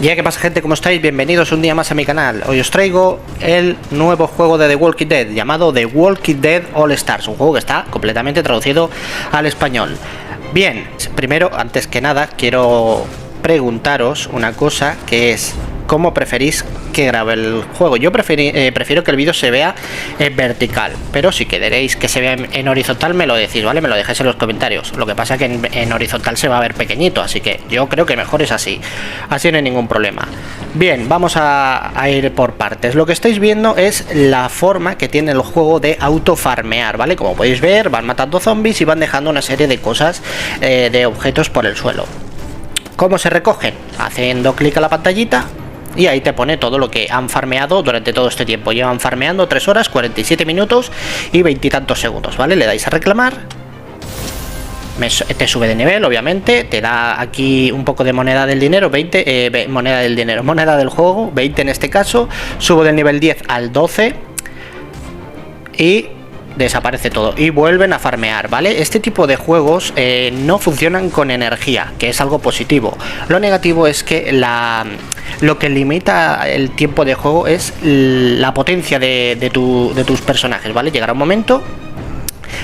Ya, ¿qué pasa, gente? ¿Cómo estáis? Bienvenidos un día más a mi canal. Hoy os traigo el nuevo juego de The Walking Dead, llamado The Walking Dead All Stars, un juego que está completamente traducido al español. Bien, primero, antes que nada, quiero preguntaros una cosa, que es ¿cómo preferís que grabe el juego? Yo prefiero que el vídeo se vea en vertical, pero si queréis que se vea en horizontal me lo decís, ¿vale? Me lo dejáis en los comentarios. Lo que pasa es que en horizontal se va a ver pequeñito, así que yo creo que mejor es así no hay ningún problema. Bien, vamos a ir por partes. Lo que estáis viendo es la forma que tiene el juego de autofarmear, ¿vale? Como podéis ver, van matando zombies y van dejando una serie de cosas, de objetos por el suelo. ¿Cómo se recogen? Haciendo clic a la pantallita y ahí te pone todo lo que han farmeado durante todo este tiempo. Llevan farmeando 3 horas, 47 minutos y 20 y tantos segundos, ¿vale? Le dais a reclamar. Te sube de nivel, obviamente. Te da aquí un poco de moneda del dinero, 20, moneda del juego, 20 en este caso. Subo del nivel 10 al 12 y desaparece todo y vuelven a farmear, ¿vale? Este tipo de juegos no funcionan con energía, que es algo positivo. Lo negativo es que lo que limita el tiempo de juego es la potencia de tus personajes, ¿vale? Llegará un momento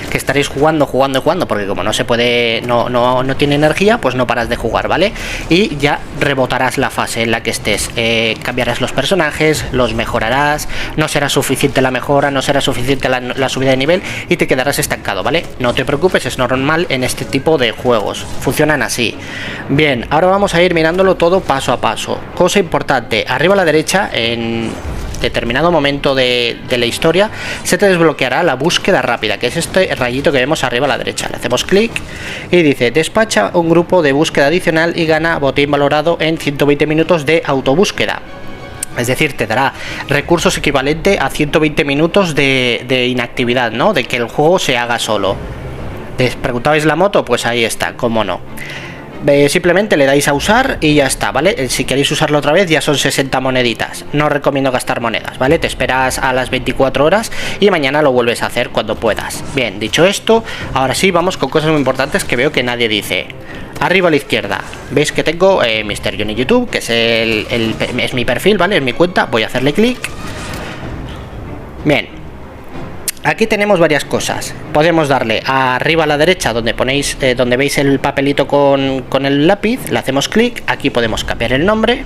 que estaréis jugando, porque como no se puede, no tiene energía, pues no paras de jugar, ¿vale? Y ya rebotarás la fase en la que estés, cambiarás los personajes, los mejorarás, no será suficiente la mejora, no será suficiente la subida de nivel y te quedarás estancado, ¿vale? No te preocupes, es normal en este tipo de juegos, funcionan así. Bien, ahora vamos a ir mirándolo todo paso a paso. Cosa importante, arriba a la derecha, en determinado momento de la historia, se te desbloqueará la búsqueda rápida, que es este rayito que vemos arriba a la derecha. Le hacemos clic y dice: despacha un grupo de búsqueda adicional y gana botín valorado en 120 minutos de autobúsqueda. Es decir, te dará recursos equivalente a 120 minutos de inactividad, ¿no? De que el juego se haga solo. ¿Les preguntabais la moto? Pues ahí está, cómo no. Simplemente le dais a usar y ya está, ¿vale? Si queréis usarlo otra vez ya son 60 moneditas. No recomiendo gastar monedas, ¿vale? Te esperas a las 24 horas y mañana lo vuelves a hacer cuando puedas. Bien, dicho esto, ahora sí vamos con cosas muy importantes que veo que nadie dice. Arriba a la izquierda, veis que tengo Mr. Johnny YouTube, que es mi perfil, ¿vale? Es mi cuenta, voy a hacerle clic. Bien. Aquí tenemos varias cosas. Podemos darle arriba a la derecha donde ponéis, donde veis el papelito con el lápiz, le hacemos clic. Aquí podemos cambiar el nombre.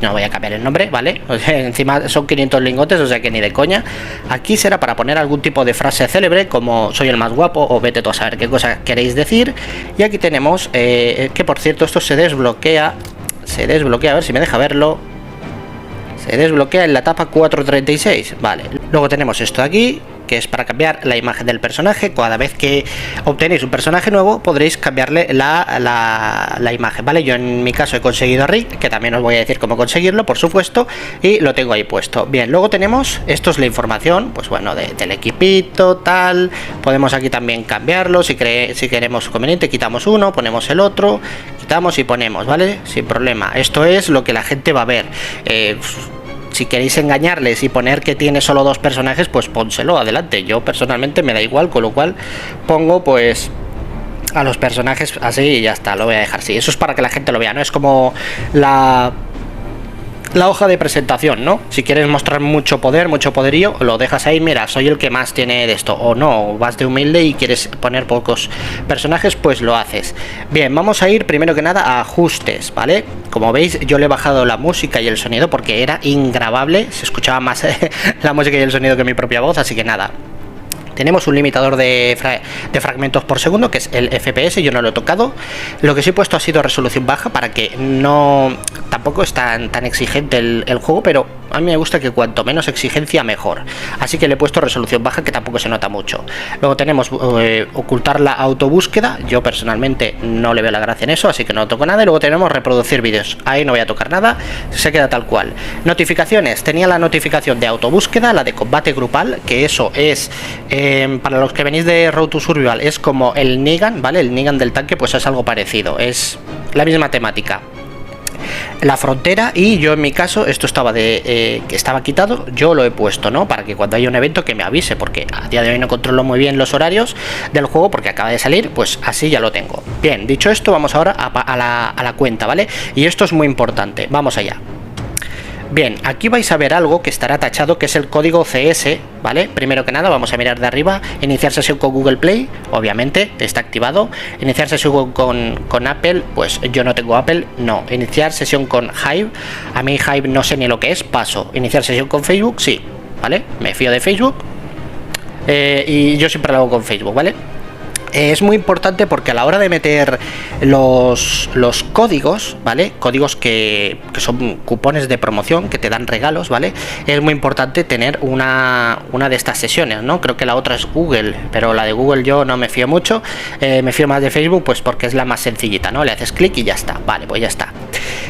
No voy a cambiar el nombre, ¿vale? O sea, encima son 500 lingotes, o sea que ni de coña. Aquí será para poner algún tipo de frase célebre, como soy el más guapo o vete tú a saber qué cosa queréis decir. Y aquí tenemos, que por cierto esto se desbloquea, a ver si me deja verlo. Se desbloquea en la etapa 436, vale. Luego tenemos esto de aquí, que es para cambiar la imagen del personaje. Cada vez que obtenéis un personaje nuevo podréis cambiarle la imagen, ¿vale? Yo en mi caso he conseguido a Rick, que también os voy a decir cómo conseguirlo, por supuesto, y lo tengo ahí puesto. Bien, luego tenemos, esto es la información, pues bueno, del equipito, tal. Podemos aquí también cambiarlo, si queremos conveniente, quitamos uno, ponemos el otro, quitamos y ponemos, ¿vale? Sin problema. Esto es lo que la gente va a ver. Si queréis engañarles y poner que tiene solo 2 personajes, pues pónselo, adelante. Yo personalmente me da igual, con lo cual pongo pues a los personajes así y ya está, lo voy a dejar así. Eso es para que la gente lo vea, no es como la hoja de presentación, ¿no? Si quieres mostrar mucho poder, mucho poderío, lo dejas ahí, mira, soy el que más tiene de esto. O no, vas de humilde y quieres poner pocos personajes, pues lo haces. Bien, vamos a ir primero que nada a ajustes, ¿vale? Como veis, yo le he bajado la música y el sonido porque era ingrabable, se escuchaba más la música y el sonido que mi propia voz, así que nada. Tenemos un limitador de fragmentos por segundo, que es el FPS, yo no lo he tocado. Lo que sí he puesto ha sido resolución baja, para que no... Tampoco es tan exigente el juego, pero a mí me gusta que cuanto menos exigencia mejor. Así que le he puesto resolución baja, que tampoco se nota mucho. Luego tenemos ocultar la autobúsqueda. Yo personalmente no le veo la gracia en eso, así que no toco nada. Y luego tenemos reproducir vídeos. Ahí no voy a tocar nada, se queda tal cual. Notificaciones. Tenía la notificación de autobúsqueda, la de combate grupal, que eso es... para los que venís de Road to Survival, es como el Negan, ¿vale? El Negan del tanque, pues es algo parecido, es la misma temática. la frontera, y yo en mi caso esto estaba que estaba quitado, yo lo he puesto, ¿no? Para que cuando haya un evento que me avise, porque a día de hoy no controlo muy bien los horarios del juego porque acaba de salir, pues así ya lo tengo. Bien, dicho esto, vamos ahora a la cuenta, ¿vale? Y esto es muy importante, vamos allá. Bien, aquí vais a ver algo que estará tachado, que es el código CS, ¿vale? Primero que nada vamos a mirar de arriba, iniciar sesión con Google Play, obviamente está activado. Iniciar sesión con Apple, pues yo no tengo Apple, no. Iniciar sesión con Hive, a mí Hive no sé ni lo que es, paso. Iniciar sesión con Facebook, sí, ¿vale? Me fío de Facebook, y yo siempre lo hago con Facebook, ¿vale? Es muy importante porque a la hora de meter los códigos, ¿vale? Códigos que son cupones de promoción, que te dan regalos, ¿vale? Es muy importante tener una de estas sesiones, ¿no? Creo que la otra es Google, pero la de Google yo no me fío mucho. Me fío más de Facebook, pues porque es la más sencillita, ¿no? Le haces clic y ya está. Vale, pues ya está.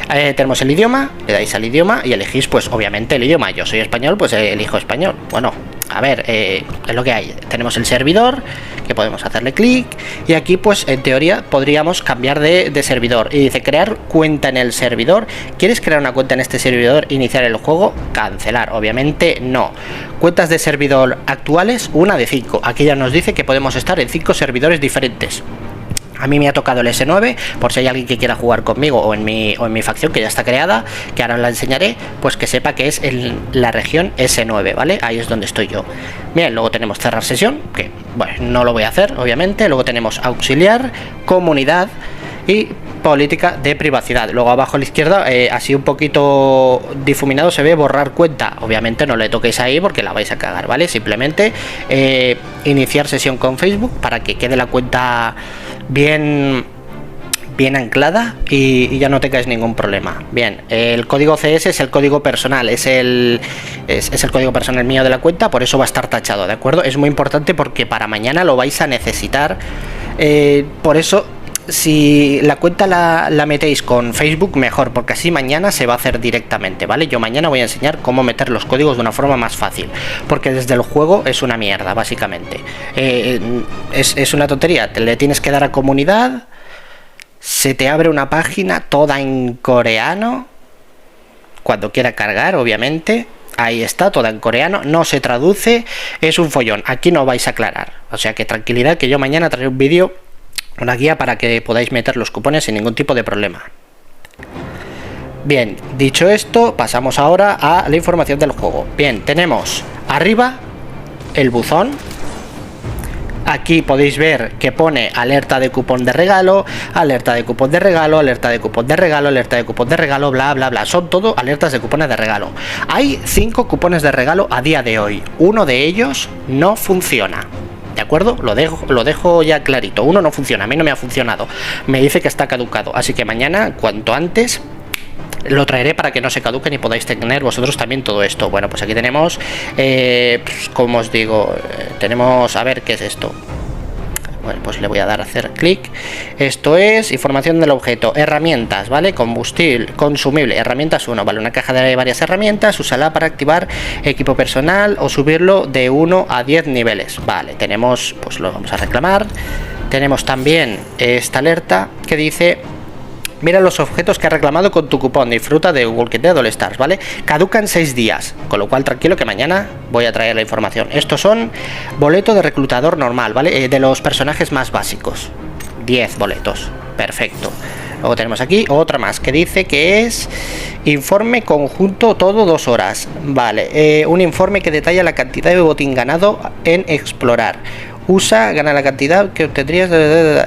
Tenemos el idioma, le dais al idioma y elegís, pues obviamente el idioma. Yo soy español, pues elijo español. Bueno, a ver, es lo que hay. Tenemos el servidor, que podemos hacerle clic, y aquí pues en teoría podríamos cambiar de servidor, y dice crear cuenta en el servidor. ¿Quieres crear una cuenta en este servidor, iniciar el juego? Cancelar, obviamente no. Cuentas de servidor actuales, una de 5. Aquí ya nos dice que podemos estar en 5 servidores diferentes. A mí me ha tocado el S9, por si hay alguien que quiera jugar conmigo o en mi facción que ya está creada, que ahora os la enseñaré, pues que sepa que es en la región S9, ¿vale? Ahí es donde estoy yo. Bien, luego tenemos cerrar sesión, que bueno, no lo voy a hacer, obviamente. Luego tenemos auxiliar, comunidad y política de privacidad. Luego abajo a la izquierda, así un poquito difuminado, se ve borrar cuenta. Obviamente no le toquéis ahí porque la vais a cagar, ¿vale? Simplemente iniciar sesión con Facebook para que quede la cuenta bien anclada y ya no tengáis ningún problema. Bien, el código CS es el código personal, es el código personal mío de la cuenta, por eso va a estar tachado, ¿de acuerdo? Es muy importante porque para mañana lo vais a necesitar, por eso si la cuenta la metéis con Facebook, mejor, porque así mañana se va a hacer directamente, ¿vale? Yo mañana voy a enseñar cómo meter los códigos de una forma más fácil, porque desde el juego es una mierda, básicamente. Es una tontería, le tienes que dar a comunidad, se te abre una página toda en coreano, cuando quiera cargar, obviamente. Ahí está, toda en coreano, no se traduce, es un follón, aquí no vais a aclarar, o sea que tranquilidad, que yo mañana traeré un vídeo, una guía para que podáis meter los cupones sin ningún tipo de problema. Bien, dicho esto, pasamos ahora a la información del juego. Bien, tenemos arriba el buzón. Aquí podéis ver que pone alerta de cupón de regalo, alerta de cupón de regalo, alerta de cupón de regalo, alerta de cupón de regalo, bla bla bla. Son todo alertas de cupones de regalo. Hay 5 cupones de regalo a día de hoy. Uno de ellos no funciona. ¿De acuerdo? Lo dejo ya clarito. Uno no funciona, a mí no me ha funcionado. Me dice que está caducado. Así que mañana, cuanto antes, lo traeré para que no se caduquen y podáis tener vosotros también todo esto. Bueno, pues aquí tenemos, pues, como os digo, tenemos, a ver qué es esto. Bueno, pues le voy a dar a hacer clic. Esto es información del objeto, herramientas, ¿vale? Combustible, consumible, herramientas 1, ¿vale? Una caja de varias herramientas, úsala para activar equipo personal o subirlo de 1 a 10 niveles. Vale, tenemos, pues lo vamos a reclamar. Tenemos también esta alerta que dice: mira los objetos que has reclamado con tu cupón, disfruta de Walking Dead All Stars, ¿vale? Caducan 6 días, con lo cual tranquilo que mañana voy a traer la información. Estos son boleto de reclutador normal, ¿vale? De los personajes más básicos. 10 boletos, perfecto. Luego tenemos aquí otra más que dice que es informe conjunto todo 2 horas, ¿vale? Un informe que detalla la cantidad de botín ganado en explorar. Usa, gana la cantidad que obtendrías.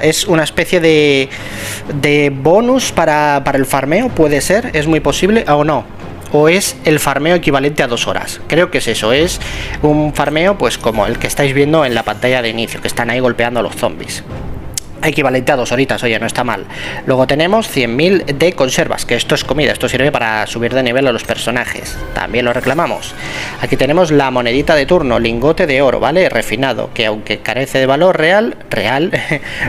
Es una especie de bonus para el farmeo, puede ser, es muy posible, o no. O es el farmeo equivalente a 2 horas. Creo que es eso, es un farmeo pues como el que estáis viendo en la pantalla de inicio, que están ahí golpeando a los zombies. Equivalente a 2 horitas, oye, no está mal. Luego tenemos 100.000 de conservas, que esto es comida, esto sirve para subir de nivel a los personajes. También lo reclamamos. Aquí tenemos la monedita de turno, lingote de oro, ¿vale? Refinado, que aunque carece de valor real,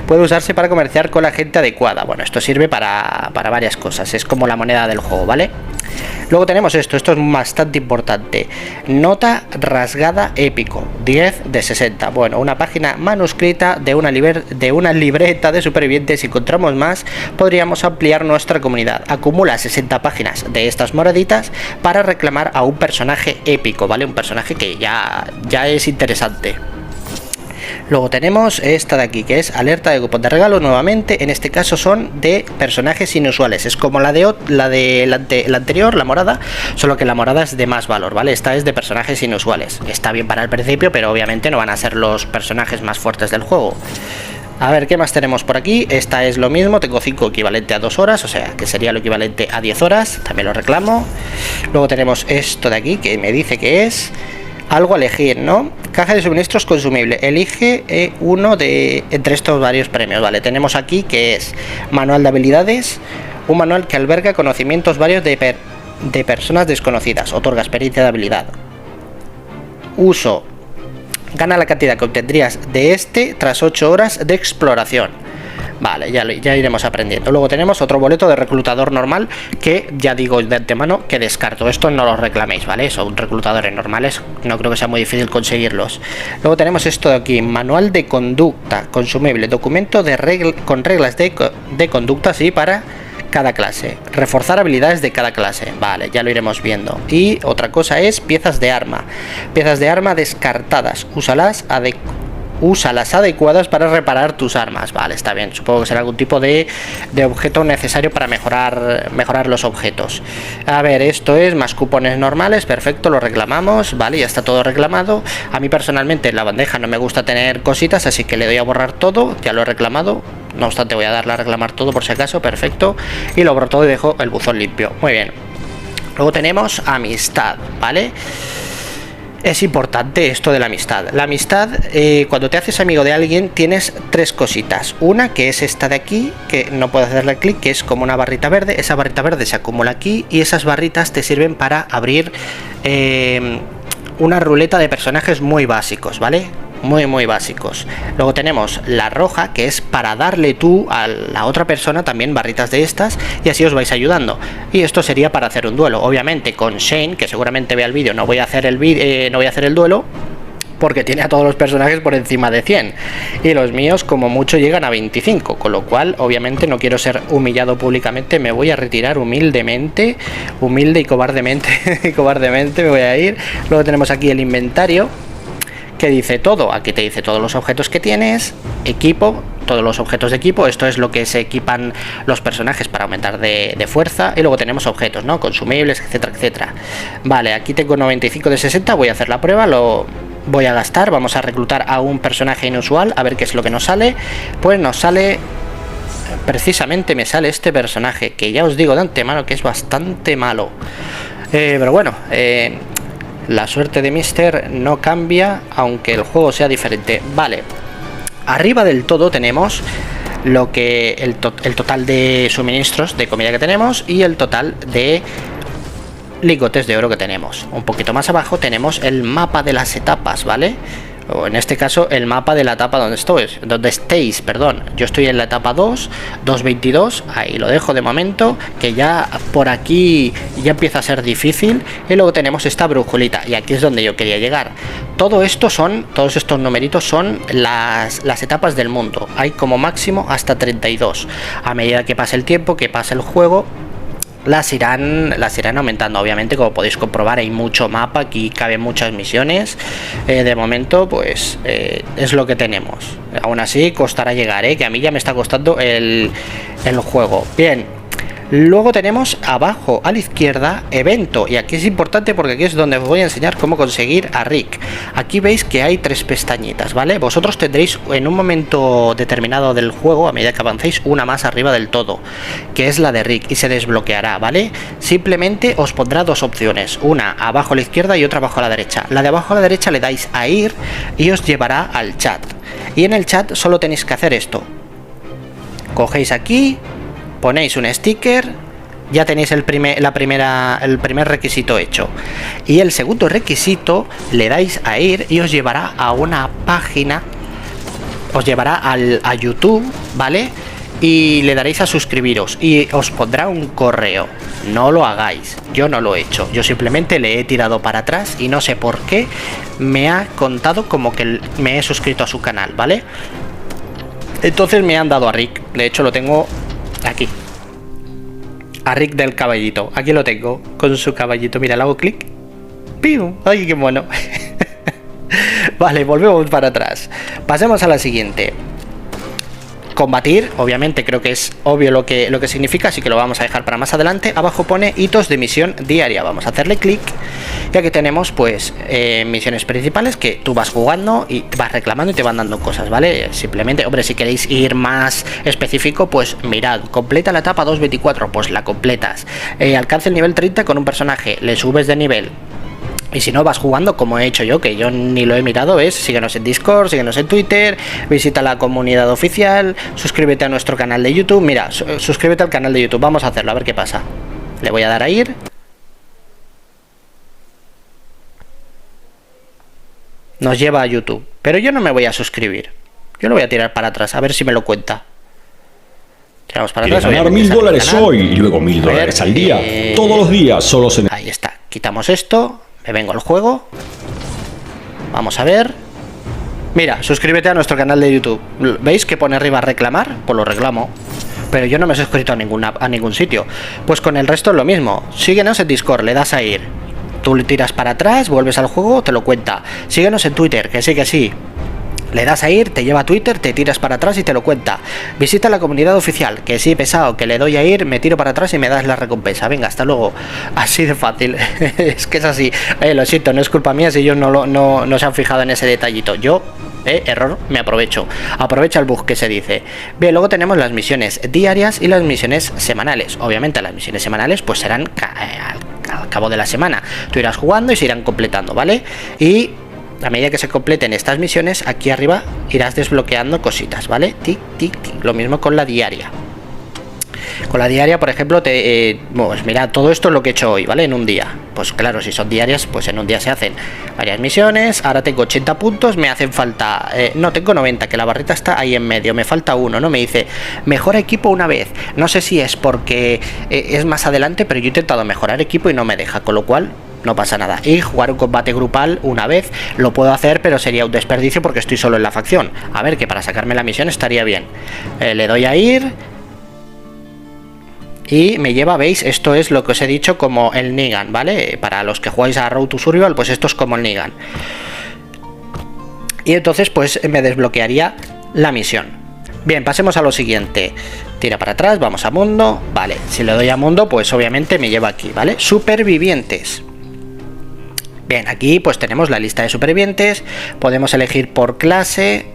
puede usarse para comerciar con la gente adecuada. Bueno, esto sirve para varias cosas, es como la moneda del juego, ¿vale? Luego tenemos esto es bastante importante. Nota rasgada épico, 10 de 60. Bueno, una página manuscrita de una libreta de supervivientes. Si encontramos más, podríamos ampliar nuestra comunidad. Acumula 60 páginas de estas moraditas para reclamar a un personaje épico, ¿vale? Un personaje que ya es interesante. Luego tenemos esta de aquí, que es alerta de cupón de regalo. Nuevamente, en este caso son de personajes inusuales. Es como la anterior, la morada, solo que la morada es de más valor, ¿vale? Esta es de personajes inusuales. Está bien para el principio, pero obviamente no van a ser los personajes más fuertes del juego. A ver, ¿qué más tenemos por aquí? Esta es lo mismo, tengo 5 equivalente a 2 horas, o sea, que sería lo equivalente a 10 horas. También lo reclamo. Luego tenemos esto de aquí, que me dice que es algo a elegir, ¿no? Caja de suministros consumible. Elige uno de entre estos varios premios, ¿vale? Tenemos aquí que es manual de habilidades, un manual que alberga conocimientos varios de personas desconocidas. Otorga experiencia de habilidad. Uso. Gana la cantidad que obtendrías de este tras 8 horas de exploración. Vale, ya iremos aprendiendo. Luego tenemos otro boleto de reclutador normal, que ya digo de antemano que descarto. Esto no lo reclaméis, ¿vale? Son reclutadores normales, no creo que sea muy difícil conseguirlos. Luego tenemos esto de aquí, manual de conducta consumible, documento con reglas de conducta, sí, para cada clase. Reforzar habilidades de cada clase. Vale, ya lo iremos viendo. Y otra cosa es piezas de arma. Piezas de arma descartadas. Úsalas adecuadas para reparar tus armas. Vale, está bien. Supongo que será algún tipo de objeto necesario para mejorar los objetos. A ver, esto es más cupones normales. Perfecto, lo reclamamos. Vale, ya está todo reclamado. A mí personalmente en la bandeja no me gusta tener cositas, así que le doy a borrar todo. Ya lo he reclamado. No obstante, voy a darle a reclamar todo por si acaso. Perfecto. Y lo borro todo y dejo el buzón limpio. Muy bien. Luego tenemos amistad, ¿vale? Es importante esto de la amistad. La amistad, cuando te haces amigo de alguien, tienes 3 cositas. Una, que es esta de aquí, que no puedo hacerle clic, que es como una barrita verde. Esa barrita verde se acumula aquí y esas barritas te sirven para abrir una ruleta de personajes muy básicos, ¿vale? Muy básicos. Luego tenemos la roja, que es para darle tú a la otra persona también barritas de estas, y así os vais ayudando. Y esto sería para hacer un duelo. Obviamente con Shane, que seguramente vea el vídeo, no voy a hacer el duelo, porque tiene a todos los personajes por encima de 100 y los míos como mucho llegan a 25, con lo cual obviamente no quiero ser humillado públicamente. Me voy a retirar humilde y cobardemente me voy a ir. Luego tenemos aquí el inventario, que dice todo. Aquí te dice todos los objetos que tienes, equipo, todos los objetos de equipo. Esto es lo que se equipan los personajes para aumentar de fuerza. Y luego tenemos objetos, ¿no? Consumibles, etcétera, etcétera. Vale, aquí tengo 95 de 60. Voy a hacer la prueba, lo voy a gastar. Vamos a reclutar a un personaje inusual, a ver qué es lo que nos sale. Pues nos sale, precisamente me sale este personaje, que ya os digo de antemano que es bastante malo. Pero bueno, la suerte de Mister no cambia, aunque el juego sea diferente. Vale, arriba del todo tenemos lo que el total de suministros de comida que tenemos y el total de lingotes de oro que tenemos. Un poquito más abajo tenemos el mapa de las etapas, ¿vale? O en este caso el mapa de la etapa donde estéis, perdón. Yo estoy en la etapa 2.22, ahí lo dejo de momento, que ya por aquí ya empieza a ser difícil. Y luego tenemos esta brújulita, y aquí es donde yo quería llegar. Todos estos numeritos son las etapas del mundo. Hay como máximo hasta 32. A medida que pase el tiempo, que pase el juego, las irán aumentando. Obviamente, como podéis comprobar, hay mucho mapa, aquí caben muchas misiones. De momento pues es lo que tenemos. Aún así costará llegar, que a mí ya me está costando el juego. Bien, luego tenemos abajo a la izquierda evento, y aquí es importante porque aquí es donde os voy a enseñar cómo conseguir a Rick. Aquí veis que hay 3 pestañitas, ¿vale? Vosotros tendréis en un momento determinado del juego, a medida que avancéis, una más arriba del todo, que es la de Rick, y se desbloqueará, ¿vale? Simplemente os pondrá 2 opciones, una abajo a la izquierda y otra abajo a la derecha. La de abajo a la derecha le dais a ir y os llevará al chat, y en el chat solo tenéis que hacer esto. Cogéis aquí, ponéis un sticker, ya tenéis el primer requisito hecho, y el segundo requisito le dais a ir y os llevará a una página, os llevará a YouTube, ¿vale? y le daréis a suscribiros y os pondrá un correo. No lo hagáis, yo no lo he hecho, yo simplemente le he tirado para atrás y no sé por qué me ha contado como que me he suscrito a su canal, ¿vale? Entonces me han dado a Rick, de hecho lo tengo aquí, a Rick del caballito, aquí lo tengo con su caballito, mira, le hago clic, ¡piu! ¡Ay, qué bueno! Vale, volvemos para atrás, pasemos a la siguiente. Combatir, obviamente creo que es obvio lo que significa, así que lo vamos a dejar para más adelante. Abajo pone hitos de misión diaria, vamos a hacerle clic y aquí tenemos pues misiones principales que tú vas jugando y vas reclamando y te van dando cosas, ¿vale? Simplemente, hombre, si queréis ir más específico, pues mirad, completa la etapa 2.24, pues la completas. Alcanza el nivel 30 con un personaje, le subes de nivel. Y si no, vas jugando como he hecho yo, que yo ni lo he mirado, es síguenos en Discord, síguenos en Twitter, visita la comunidad oficial, suscríbete a nuestro canal de YouTube. Mira, suscríbete al canal de YouTube, vamos a hacerlo, a ver qué pasa. Le voy a dar a ir. Nos lleva a YouTube, pero yo no me voy a suscribir. Yo lo voy a tirar para atrás, a ver si me lo cuenta. Tiramos para atrás. Ganar $1000 hoy y luego $1000 al día, todos los días, solo se... Ahí está, quitamos esto. Me vengo al juego. Vamos a ver. Mira, suscríbete a nuestro canal de YouTube. ¿Veis que pone arriba reclamar? Pues lo reclamo. Pero yo no me he suscrito a ningún sitio. Pues con el resto es lo mismo. Síguenos en Discord, le das a ir. Tú le tiras para atrás, vuelves al juego, te lo cuenta. Síguenos en Twitter, que sí. Le das a ir, te lleva a Twitter, te tiras para atrás y te lo cuenta. Visita la comunidad oficial, que sí, pesado, que le doy a ir, me tiro para atrás y me das la recompensa. Venga, hasta luego. Así de fácil. Es que es así. Lo siento, no es culpa mía si ellos no se han fijado en ese detallito. Yo, error, me aprovecho. Aprovecha el bug que se dice. Bien, luego tenemos las misiones diarias y las misiones semanales. Obviamente las misiones semanales pues serán al cabo de la semana. Tú irás jugando y se irán completando, ¿vale? Y... a medida que se completen estas misiones, aquí arriba irás desbloqueando cositas, ¿vale? Tic, tic, tic. Lo mismo con la diaria. Con la diaria, por ejemplo, pues mira, todo esto es lo que he hecho hoy, ¿vale? En un día. Pues claro, si son diarias, pues en un día se hacen varias misiones. Ahora tengo 80 puntos, me hacen falta... no, tengo 90, que la barrita está ahí en medio. Me falta uno, ¿no? Me dice, mejora equipo una vez. No sé si es porque es más adelante, pero yo he intentado mejorar equipo y no me deja, con lo cual... no pasa nada. Y jugar un combate grupal una vez lo puedo hacer, pero sería un desperdicio porque estoy solo en la facción. A ver, que para sacarme la misión estaría bien. Le doy a ir y me lleva, veis, esto es lo que os he dicho como el Nigan, ¿vale? Para los que jugáis a Road to Survival, pues esto es como el Nigan. Y entonces pues me desbloquearía la misión. Bien, pasemos a lo siguiente. Tira para atrás, vamos a mundo. Vale, si le doy a mundo, pues obviamente me lleva aquí, ¿vale? Supervivientes. Bien, aquí pues tenemos la lista de supervivientes. Podemos elegir por clase,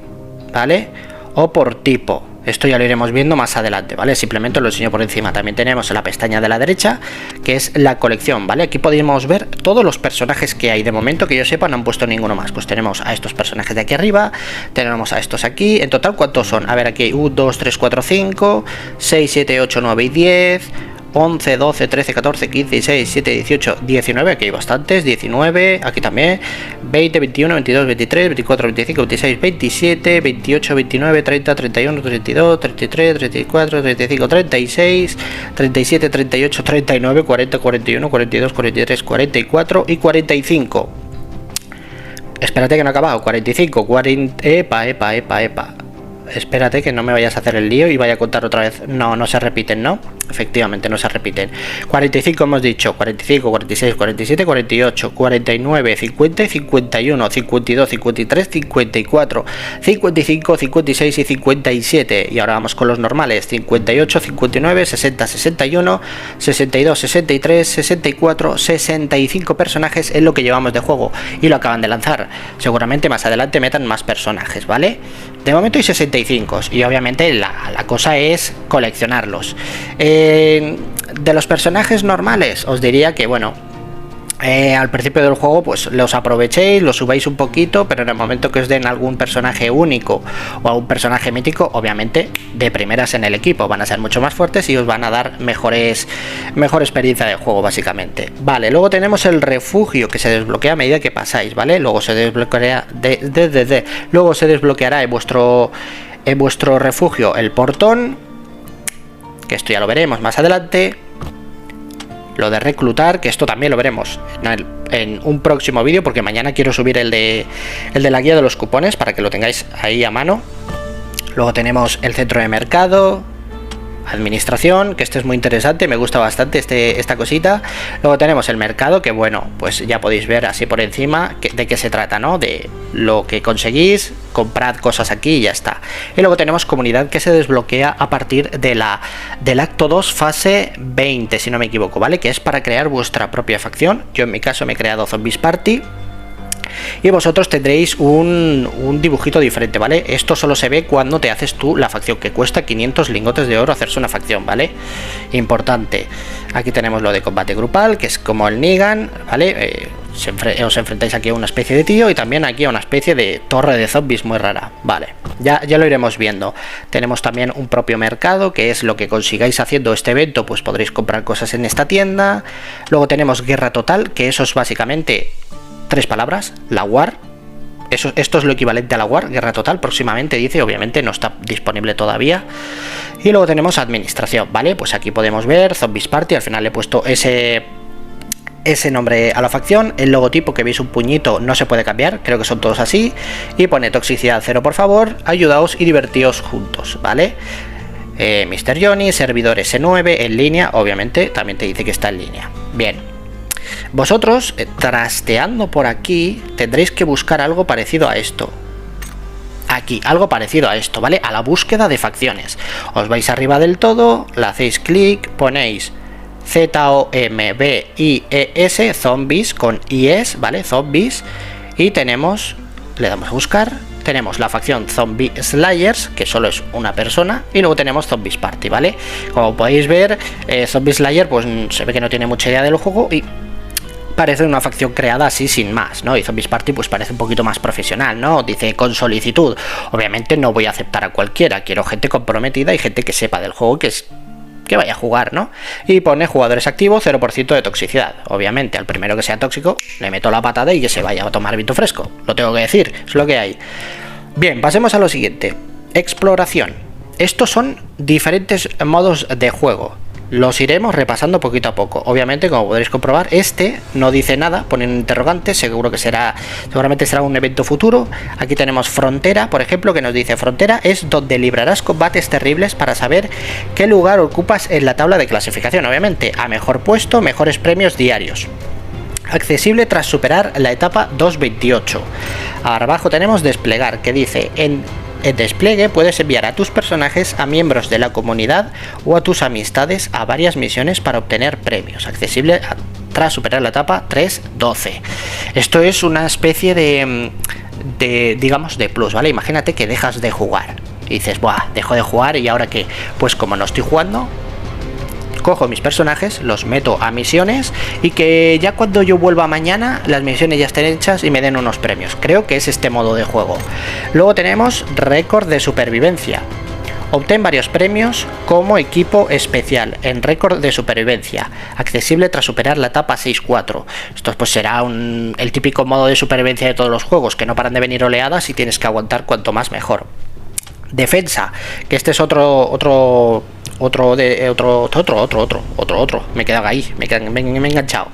¿vale? O por tipo. Esto ya lo iremos viendo más adelante, ¿vale? Simplemente os lo enseño por encima. También tenemos en la pestaña de la derecha, que es la colección, ¿vale? Aquí podemos ver todos los personajes que hay. De momento, que yo sepa, no han puesto ninguno más. Pues tenemos a estos personajes de aquí arriba, tenemos a estos aquí. En total, ¿cuántos son? A ver, aquí hay 1, 2, 3, 4, 5, 6, 7, 8, 9 y 10... 11, 12, 13, 14, 15, 16, 17, 18, 19, aquí hay bastantes, 19, aquí también, 20, 21, 22, 23, 24, 25, 26, 27, 28, 29, 30, 31, 32, 33, 34, 35, 36, 37, 38, 39, 40, 41, 42, 43, 44 y 45. Espérate que no he acabado, 45, 40, epa. Espérate que no me vayas a hacer el lío y vaya a contar otra vez. No se repiten, ¿no? Efectivamente, no se repiten. 45 hemos dicho, 45, 46, 47, 48, 49, 50 y 51, 52, 53, 54, 55, 56 y 57. Y ahora vamos con los normales. 58, 59, 60, 61, 62, 63, 64, 65 personajes es lo que llevamos de juego. Y lo acaban de lanzar. Seguramente más adelante metan más personajes, ¿vale? De momento hay 65 y obviamente la cosa es coleccionarlos. De los personajes normales os diría que bueno, al principio del juego pues los aprovechéis, los subáis un poquito, pero en el momento que os den algún personaje único o algún personaje mítico, obviamente de primeras en el equipo van a ser mucho más fuertes y os van a dar mejor experiencia de juego básicamente. Vale, luego tenemos el refugio que se desbloquea a medida que pasáis, ¿vale? Luego se desbloqueará luego se desbloqueará en vuestro refugio el portón. que esto ya lo veremos más adelante. Lo de reclutar, que esto también lo veremos en un próximo vídeo, porque mañana quiero subir el de la guía de los cupones para que lo tengáis ahí a mano. Luego tenemos el centro de mercado, administración, que este es muy interesante, me gusta bastante esta cosita. Luego tenemos el mercado, que bueno, pues ya podéis ver así por encima de qué se trata, ¿no? De lo que conseguís, comprad cosas aquí y ya está. Y luego tenemos comunidad, que se desbloquea a partir del acto 2 fase 20, si no me equivoco, ¿vale? Que es para crear vuestra propia facción. Yo en mi caso me he creado Zombies Party. Y vosotros tendréis un dibujito diferente, ¿vale? Esto solo se ve cuando te haces tú la facción, que cuesta 500 lingotes de oro hacerse una facción, ¿vale? Importante. Aquí tenemos lo de combate grupal, que es como el Negan, ¿vale? Os enfrentáis aquí a una especie de tío y también aquí a una especie de torre de zombies muy rara, ¿vale? Ya lo iremos viendo. Tenemos también un propio mercado, que es lo que consigáis haciendo este evento, pues podréis comprar cosas en esta tienda. Luego tenemos guerra total, que eso es básicamente 3 palabras, la war. Esto es lo equivalente a la war, guerra total, próximamente dice, obviamente no está disponible todavía. Y luego tenemos administración, ¿vale? Pues aquí podemos ver Zombies Party, al final le he puesto ese nombre a la facción. El logotipo, que veis un puñito, no se puede cambiar, creo que son todos así. Y pone toxicidad 0, por favor, ayudaos y divertíos juntos, ¿vale? Mr. Johnny, servidor S9, en línea, obviamente también te dice que está en línea. Bien. Vosotros, trasteando por aquí, tendréis que buscar algo parecido a esto. Aquí, algo parecido a esto, ¿vale? A la búsqueda de facciones. Os vais arriba del todo, le hacéis clic, ponéis ZOMBIES, zombies, con IS, ¿vale? Zombies. Y tenemos, le damos a buscar, tenemos la facción Zombie Slayers, que solo es una persona, y luego tenemos Zombies Party, ¿vale? Como podéis ver, Zombie Slayer, pues se ve que no tiene mucha idea del juego y parece una facción creada así sin más, ¿no? Y Zombies Party pues parece un poquito más profesional, ¿no? Dice con solicitud. Obviamente no voy a aceptar a cualquiera, quiero gente comprometida y gente que sepa del juego, que vaya a jugar, ¿no? Y pone jugadores activos, 0% de toxicidad. Obviamente al primero que sea tóxico le meto la patada y que se vaya a tomar viento fresco. Lo tengo que decir, es lo que hay. Bien, pasemos a lo siguiente. Exploración. Estos son diferentes modos de juego. Los iremos repasando poquito a poco. Obviamente, como podréis comprobar, este no dice nada, pone un interrogante, seguramente será un evento futuro. Aquí tenemos Frontera, por ejemplo, que nos dice: Frontera es donde librarás combates terribles para saber qué lugar ocupas en la tabla de clasificación. Obviamente, a mejor puesto, mejores premios diarios. Accesible tras superar la etapa 2.28. Ahora abajo tenemos Desplegar, que dice: en despliegue puedes enviar a tus personajes a miembros de la comunidad o a tus amistades a varias misiones para obtener premios. Accesible tras superar la etapa 3.12. Esto es una especie de digamos de plus, ¿vale? Imagínate que dejas de jugar y dices: buah, dejo de jugar y ahora qué. Pues como no estoy jugando, cojo mis personajes, los meto a misiones y que ya cuando yo vuelva mañana las misiones ya estén hechas y me den unos premios. Creo que es este modo de juego. Luego tenemos récord de supervivencia. Obtén varios premios como equipo especial en récord de supervivencia, accesible tras superar la etapa 6.4. Esto pues será el típico modo de supervivencia de todos los juegos, que no paran de venir oleadas y tienes que aguantar cuanto más mejor. Defensa, que este es otro, me he quedado ahí, me he enganchado.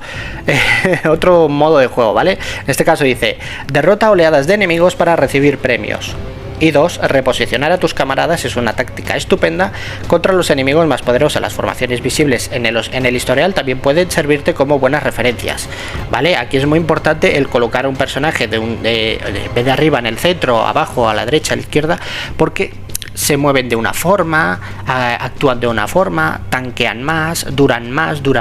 Otro modo de juego, ¿vale? En este caso dice: derrota oleadas de enemigos para recibir premios. Y 2, reposicionar a tus camaradas es una táctica estupenda contra los enemigos más poderosos. Las formaciones visibles en el historial también pueden servirte como buenas referencias, ¿vale? Aquí es muy importante el colocar un personaje en vez de arriba en el centro, abajo, a la derecha, a la izquierda, porque se mueven de una forma, actúan de una forma, tanquean más, duran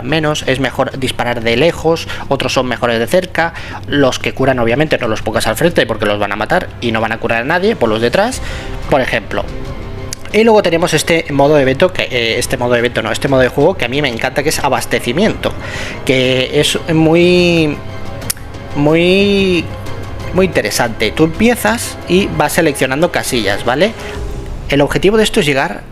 menos, es mejor disparar de lejos, otros son mejores de cerca. Los que curan obviamente no los pongas al frente porque los van a matar y no van a curar a nadie, por los detrás, por ejemplo. Y luego tenemos este modo de juego que a mí me encanta, que es abastecimiento, que es muy interesante. Tú empiezas y vas seleccionando casillas, ¿vale? El objetivo de esto es llegar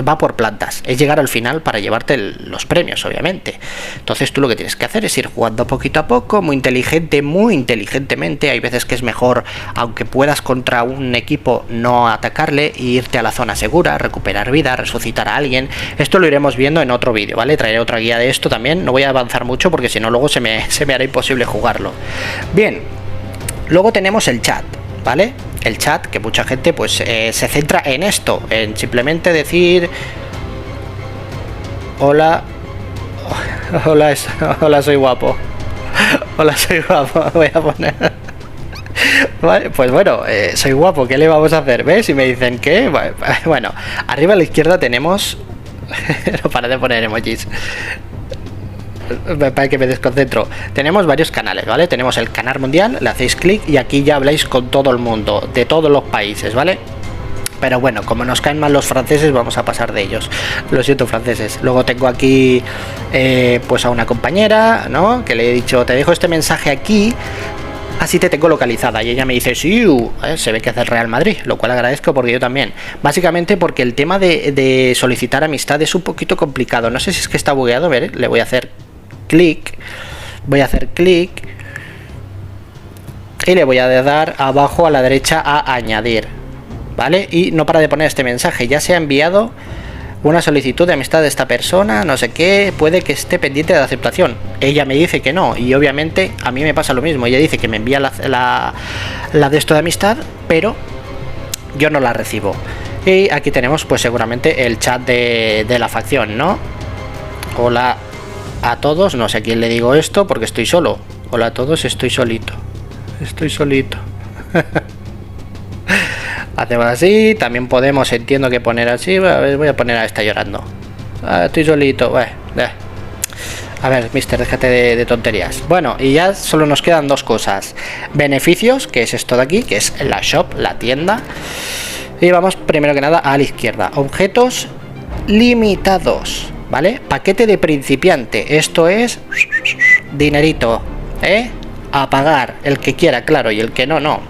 va por plantas, es llegar al final para llevarte los premios, obviamente. Entonces tú lo que tienes que hacer es ir jugando poquito a poco, muy inteligentemente. Hay veces que es mejor, aunque puedas contra un equipo, no atacarle e irte a la zona segura, recuperar vida, resucitar a alguien. Esto lo iremos viendo en otro vídeo, ¿vale? Traeré otra guía de esto también, no voy a avanzar mucho porque si no luego se me hará imposible jugarlo. Bien, luego tenemos el chat, ¿vale? El chat, que mucha gente pues se centra en esto, en simplemente decir hola, hola, soy guapo, hola, soy guapo, voy a poner vale, pues bueno, soy guapo, ¿qué le vamos a hacer? ¿Ves? Y me dicen que, bueno, arriba a la izquierda tenemos no para de poner emojis para que me desconcentro. Tenemos varios canales, ¿vale? Tenemos el canal mundial, le hacéis clic y aquí ya habláis con todo el mundo, de todos los países, ¿vale? Pero bueno, como nos caen mal los franceses, vamos a pasar de ellos. Lo siento, franceses. Luego tengo aquí pues a una compañera, ¿no? Que le he dicho, te dejo este mensaje aquí, así te tengo localizada. Y ella me dice, sí, se ve que hace el Real Madrid, lo cual agradezco porque yo también. Básicamente porque el tema de solicitar amistad es un poquito complicado. No sé si es que está bugueado, a ver, le voy a hacer clic, y le voy a dar abajo a la derecha a añadir, ¿vale? Y no para de poner este mensaje, ya se ha enviado una solicitud de amistad de esta persona, no sé qué, puede que esté pendiente de la aceptación. Ella me dice que no, y obviamente a mí me pasa lo mismo. Ella dice que me envía la de esto de amistad, pero yo no la recibo. Y aquí tenemos pues seguramente el chat de la facción, ¿no? Hola a todos, no sé a quién le digo esto porque estoy solo. Hola a todos, estoy solito. Hacemos así, también podemos, entiendo que poner así. Voy a poner a esta llorando. Estoy solito. A ver, mister, déjate de tonterías. Bueno, y ya solo nos quedan dos cosas. Beneficios, que es esto de aquí, que es la shop, la tienda. Y vamos primero que nada a la izquierda. Objetos limitados, ¿vale? Paquete de principiante. Esto es dinerito, a pagar. El que quiera, claro, y el que no, no.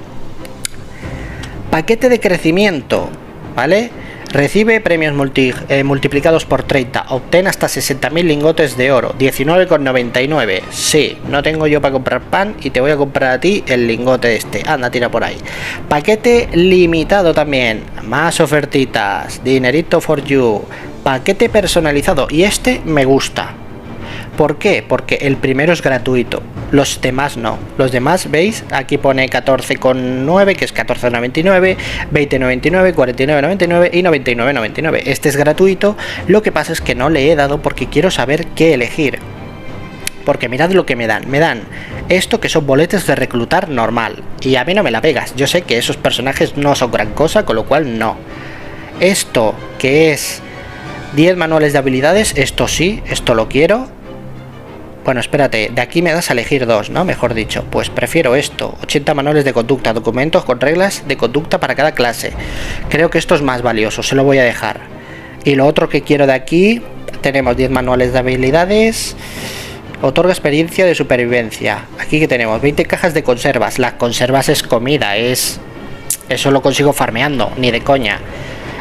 Paquete de crecimiento, ¿vale? Recibe premios multiplicados por 30. Obtén hasta 60.000 lingotes de oro. 19,99. Sí, no tengo yo para comprar pan y te voy a comprar a ti el lingote este. Anda, tira por ahí. Paquete limitado también. Más ofertitas. Dinerito for you. Paquete personalizado. Y este me gusta. ¿Por qué? Porque el primero es gratuito, los demás no. Los demás, ¿veis? Aquí pone 14,9, que es 14,99, 20,99, 49,99 y 99,99. Este es gratuito, lo que pasa es que no le he dado porque quiero saber qué elegir. Porque mirad lo que me dan. Me dan esto que son boletes de reclutar normal. Y a mí no me la pegas. Yo sé que esos personajes no son gran cosa, con lo cual no. Esto que es 10 manuales de habilidades, esto sí, esto lo quiero. Bueno, espérate, de aquí me das a elegir dos, ¿no? Mejor dicho, pues prefiero esto. 80 manuales de conducta, documentos con reglas de conducta para cada clase. Creo que esto es más valioso, se lo voy a dejar. Y lo otro que quiero de aquí, tenemos 10 manuales de habilidades. Otorga experiencia de supervivencia. Aquí que tenemos 20 cajas de conservas. Las conservas es comida, eso lo consigo farmeando, ni de coña.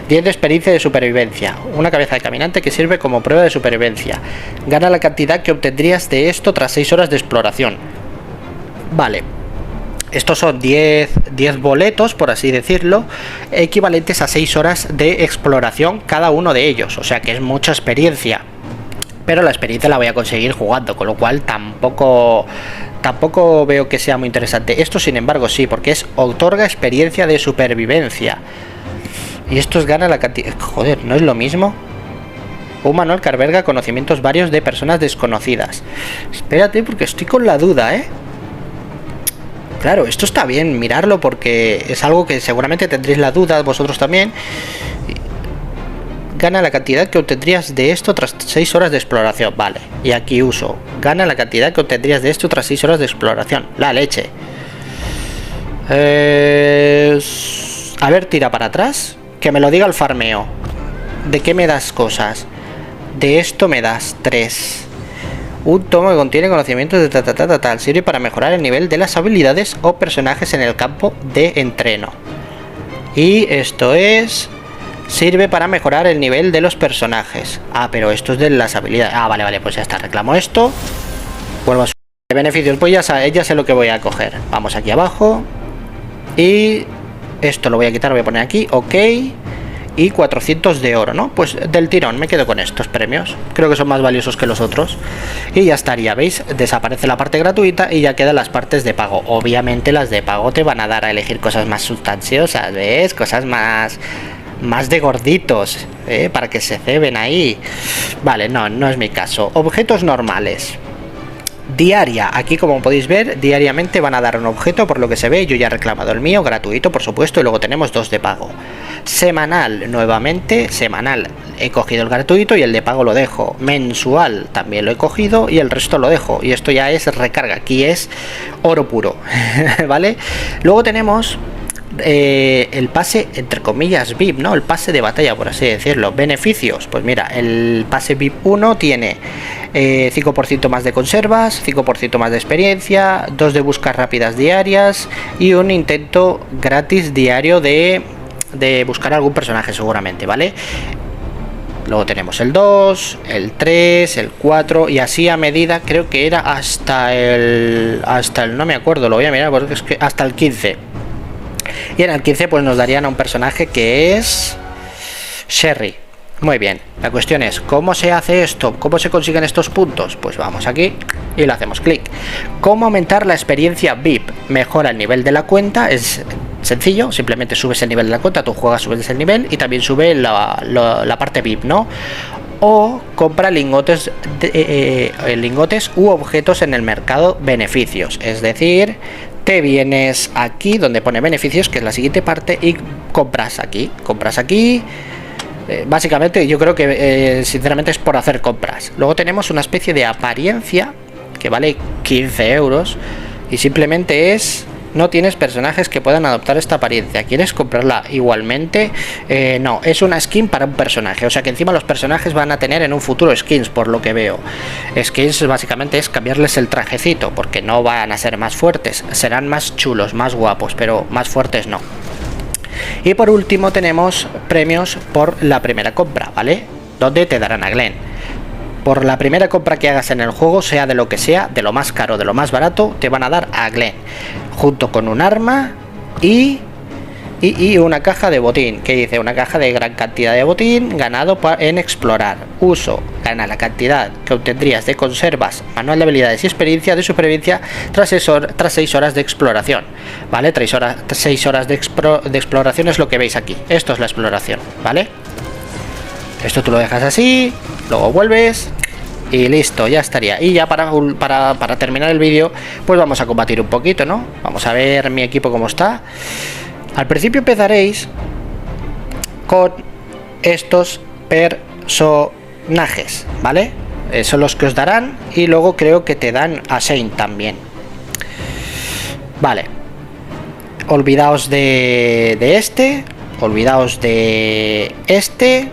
10 de experiencia de supervivencia. Una cabeza de caminante que sirve como prueba de supervivencia. Gana la cantidad que obtendrías de esto tras 6 horas de exploración. Vale. Estos son 10 boletos, por así decirlo, equivalentes a 6 horas de exploración cada uno de ellos. O sea que es mucha experiencia. Pero la experiencia la voy a conseguir jugando, con lo cual tampoco veo que sea muy interesante. Esto, sin embargo, sí, porque otorga experiencia de supervivencia. Y estos gana la cantidad... Joder, ¿no es lo mismo? Un manual que alberga conocimientos varios de personas desconocidas. Espérate, porque estoy con la duda, Claro, esto está bien mirarlo porque es algo que seguramente tendréis la duda vosotros también. Gana la cantidad que obtendrías de esto tras 6 horas de exploración. Vale, y aquí uso. Gana la cantidad que obtendrías de esto tras 6 horas de exploración. La leche. A ver, tira para atrás. Que me lo diga el farmeo. ¿De qué me das cosas? De esto me das 3. Un tomo que contiene conocimientos de tal. Sirve para mejorar el nivel de las habilidades o personajes en el campo de entreno. Y esto es Sirve para mejorar el nivel de los personajes. Ah, pero esto es de las habilidades. Ah, vale, pues ya está. Reclamo esto. Vuelvo a subir beneficios. Pues ya sé lo que voy a coger. Vamos aquí abajo. Y esto lo voy a quitar, lo voy a poner aquí. Ok. Y 400 de oro, ¿no? Pues del tirón me quedo con estos premios. Creo que son más valiosos que los otros. Y ya estaría, ¿veis? Desaparece la parte gratuita y ya quedan las partes de pago. Obviamente las de pago te van a dar a elegir cosas más sustanciosas, ¿ves? Cosas más de gorditos, para que se ceben ahí. Vale, no es mi caso. Objetos normales. Diaria, aquí como podéis ver, diariamente van a dar un objeto, por lo que se ve. Yo ya he reclamado el mío, gratuito por supuesto, y luego tenemos 2 de pago. Semanal, nuevamente, semanal he cogido el gratuito y el de pago lo dejo. Mensual también lo he cogido y el resto lo dejo. Y esto ya es recarga, aquí es oro puro, ¿vale? Luego tenemos el pase entre comillas VIP, ¿no? El pase de batalla, por así decirlo. Beneficios, pues mira, el pase VIP 1 tiene 5% más de conservas, 5% más de experiencia, 2 de buscas rápidas diarias y un intento gratis diario de buscar algún personaje seguramente, ¿vale? Luego tenemos el 2, el 3, el 4 y así a medida, creo que era hasta el no me acuerdo, lo voy a mirar porque es que hasta el 15. Y en el 15 pues nos darían a un personaje que es Sherry. Muy bien, la cuestión es, ¿cómo se hace esto? ¿Cómo se consiguen estos puntos? Pues vamos aquí y le hacemos clic. ¿Cómo aumentar la experiencia VIP? Mejora el nivel de la cuenta, es sencillo, simplemente subes el nivel de la cuenta, tú juegas, subes el nivel y también sube la parte VIP, ¿no? O compra lingotes u objetos en el mercado beneficios, es decir, te vienes aquí donde pone beneficios, que es la siguiente parte, y compras aquí. Básicamente yo creo que sinceramente es por hacer compras. Luego tenemos una especie de apariencia que vale 15 euros y simplemente es, no tienes personajes que puedan adoptar esta apariencia. ¿Quieres comprarla igualmente? No, es una skin para un personaje, o sea que encima los personajes van a tener en un futuro skins, por lo que veo. Skins básicamente es cambiarles el trajecito, porque no van a ser más fuertes, serán más chulos, más guapos, pero más fuertes no. Y por último tenemos premios por la primera compra, ¿vale? Donde te darán a Glenn. Por la primera compra que hagas en el juego, sea de lo que sea, de lo más caro, de lo más barato, te van a dar a Glenn, junto con un arma y una caja de botín, que dice una caja de gran cantidad de botín ganado en explorar. Uso, gana la cantidad que obtendrías de conservas, manual de habilidades y experiencia de supervivencia tras 6 horas de exploración, ¿vale? 6 horas de exploración es lo que veis aquí. Esto es la exploración, ¿vale? Esto tú lo dejas así, luego vuelves y listo, ya estaría. Y ya para terminar el vídeo, pues vamos a combatir un poquito, ¿no? Vamos a ver mi equipo cómo está. Al principio empezaréis con estos personajes, ¿vale? Son los que os darán y luego creo que te dan a Shane también. Vale. Olvidaos de este. Olvidaos de este.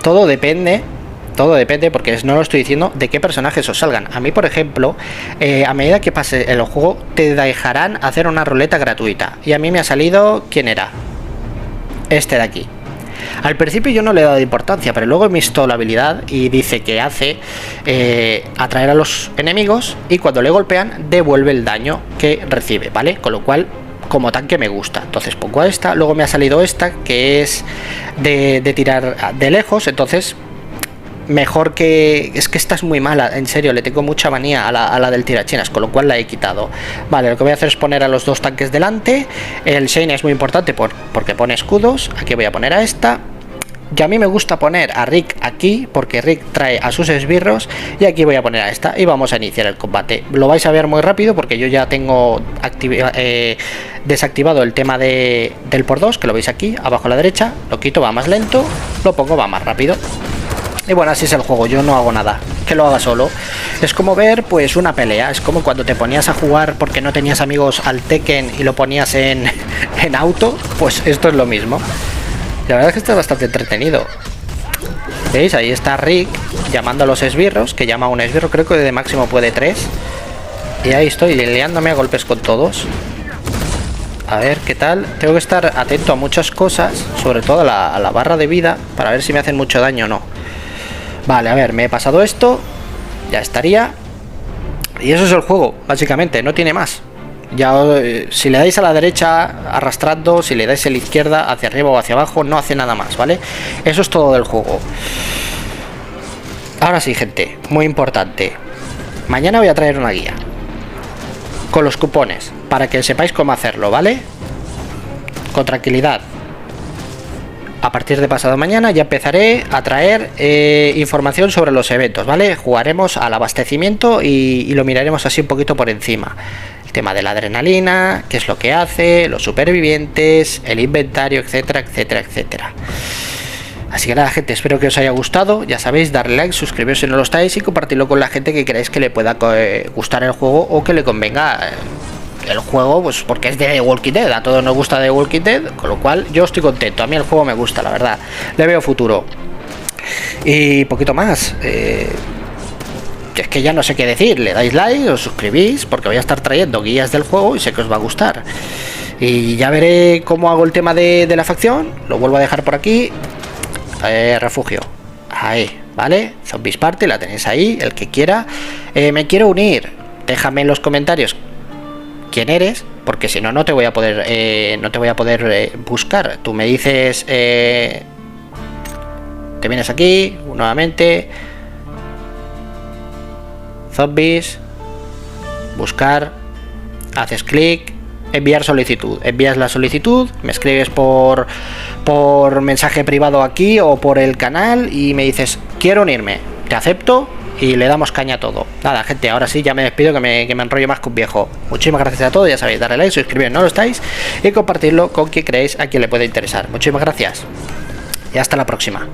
Todo depende porque no lo estoy diciendo de qué personajes os salgan. A mí, por ejemplo, a medida que pase el juego te dejarán hacer una ruleta gratuita y a mí me ha salido, ¿quién era? Este de aquí. Al principio yo no le he dado importancia, pero luego he visto la habilidad y dice que hace atraer a los enemigos y cuando le golpean devuelve el daño que recibe, ¿vale? Con lo cual como tanque me gusta, entonces pongo a esta. Luego me ha salido esta que es de tirar de lejos, entonces mejor que... es que esta es muy mala, en serio, le tengo mucha manía a la del tirachinas, con lo cual la he quitado. Vale, lo que voy a hacer es poner a los 2 tanques delante. El Shane es muy importante porque pone escudos. Aquí voy a poner a esta. Y a mí me gusta poner a Rick aquí porque Rick trae a sus esbirros. Y aquí voy a poner a esta y vamos a iniciar el combate. Lo vais a ver muy rápido porque yo ya tengo desactivado el tema del x2, que lo veis aquí abajo a la derecha. Lo quito, va más lento, lo pongo, va más rápido. Y bueno, así es el juego, yo no hago nada, que lo haga solo. Es como ver pues una pelea, es como cuando te ponías a jugar porque no tenías amigos al Tekken y lo ponías en auto, pues esto es lo mismo. La verdad es que está bastante entretenido. ¿Veis? Ahí está Rick llamando a los esbirros, que llama a un esbirro, creo que de máximo puede 3. Y ahí estoy liándome a golpes con todos. A ver qué tal. Tengo que estar atento a muchas cosas, sobre todo a la barra de vida, para ver si me hacen mucho daño o no. Vale, a ver, me he pasado esto. Ya estaría. Y eso es el juego, básicamente, no tiene más. Ya, si le dais a la derecha arrastrando, si le dais a la izquierda hacia arriba o hacia abajo, no hace nada más, ¿vale? Eso es todo del juego. Ahora sí, gente, muy importante. Mañana voy a traer una guía con los cupones, para que sepáis cómo hacerlo, ¿vale? Con tranquilidad. A partir de pasado mañana ya empezaré a traer información sobre los eventos, ¿vale? Jugaremos al abastecimiento y lo miraremos así un poquito por encima. El tema de la adrenalina, qué es lo que hace, los supervivientes, el inventario, etcétera, etcétera, etcétera. Así que nada, gente, espero que os haya gustado. Ya sabéis, darle like, suscribiros si no lo estáis y compartirlo con la gente que creáis que le pueda gustar el juego o que le convenga el juego, pues porque es de The Walking Dead. A todos nos gusta The Walking Dead, con lo cual yo estoy contento. A mí el juego me gusta, la verdad. Le veo futuro. Y poquito más. Es que ya no sé qué decir. Le dais like, os suscribís, porque voy a estar trayendo guías del juego y sé que os va a gustar. Y ya veré cómo hago el tema de la facción. Lo vuelvo a dejar por aquí. Refugio, ahí, ¿vale? Zombies Party, la tenéis ahí, el que quiera. Me quiero unir, déjame en los comentarios quién eres, porque si no, no te voy a poder buscar. Tú me dices, te vienes aquí nuevamente, zombies, buscar, haces clic, enviar solicitud, envías la solicitud, me escribes por mensaje privado aquí o por el canal y me dices quiero unirme, te acepto y le damos caña a todo. Nada, gente, ahora sí ya me despido, que me enrollo más que un viejo. Muchísimas gracias a todos, ya sabéis, darle like, suscribiros no lo estáis y compartirlo con quien creéis a quien le puede interesar. Muchísimas gracias y hasta la próxima.